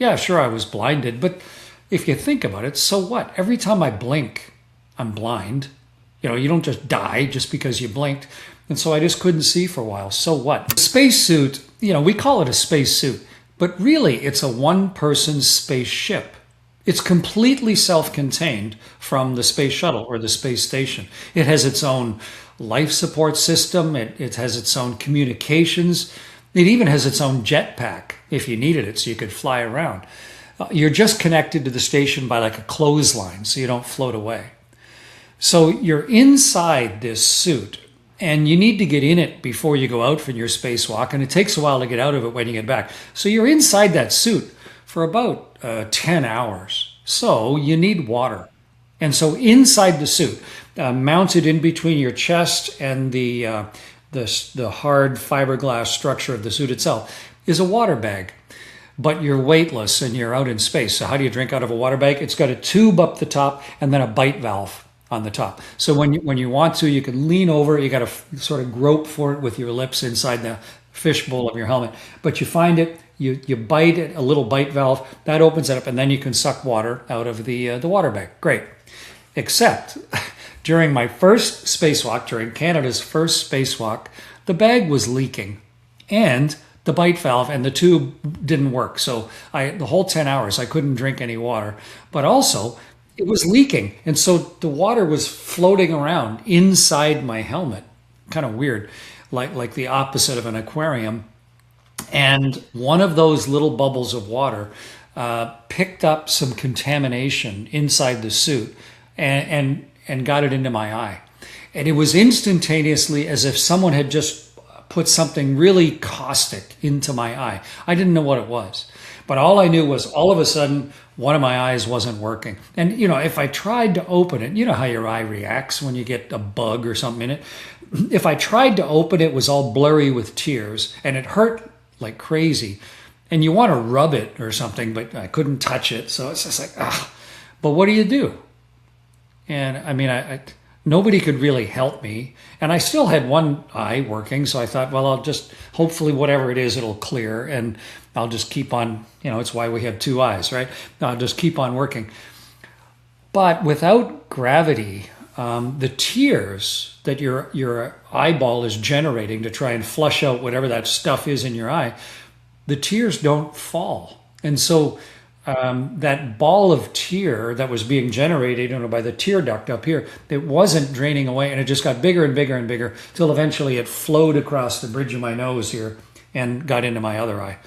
Yeah, sure, I was blinded, but if you think about it, so what? Every time I blink, I'm blind. You don't just die just because you blinked. And so I just couldn't see for a while. So what? The spacesuit, we call it a spacesuit, but really it's a one-person spaceship. It's completely self-contained from the space shuttle or the space station. It has its own life support system. It has its own communications. It even has its own jetpack if you needed it, so you could fly around. You're just connected to the station by like a clothesline, so you don't float away. So you're inside this suit, and you need to get in it before you go out for your spacewalk, and it takes a while to get out of it when you get back. So you're inside that suit for about 10 hours. So you need water. And so inside the suit, mounted in between your chest and the hard fiberglass structure of the suit itself, is a water bag. But you're weightless and you're out in space. So how do you drink out of a water bag? It's got a tube up the top and then a bite valve on the top. So when you want to, you can lean over. You got to sort of grope for it with your lips inside the fishbowl of your helmet. But you find it, you bite it, a little bite valve, that opens it up, and then you can suck water out of the water bag. Great. Except during my first spacewalk, during Canada's first spacewalk, the bag was leaking. And the bite valve and the tube didn't work. So the whole 10 hours, I couldn't drink any water. But also, it was leaking. And so the water was floating around inside my helmet. Kind of weird, like the opposite of an aquarium. And one of those little bubbles of water picked up some contamination inside the suit and got it into my eye. And it was instantaneously as if someone had just put something really caustic into my eye. I didn't know what it was. But all I knew was all of a sudden, one of my eyes wasn't working. And, if I tried to open it, you know how your eye reacts when you get a bug or something in it. If I tried to open it, it was all blurry with tears and it hurt like crazy. And you want to rub it or something, but I couldn't touch it. So it's just like, ah. But what do you do? And I mean, nobody could really help me. And I still had one eye working. So I thought, well, I'll just, hopefully whatever it is, it'll clear. And I'll just keep on, it's why we have two eyes, right? I'll just keep on working. But without gravity, the tears that your eyeball is generating to try and flush out whatever that stuff is in your eye, the tears don't fall. And so that ball of tear that was being generated by the tear duct up here, it wasn't draining away, and it just got bigger and bigger and bigger till eventually it flowed across the bridge of my nose here and got into my other eye.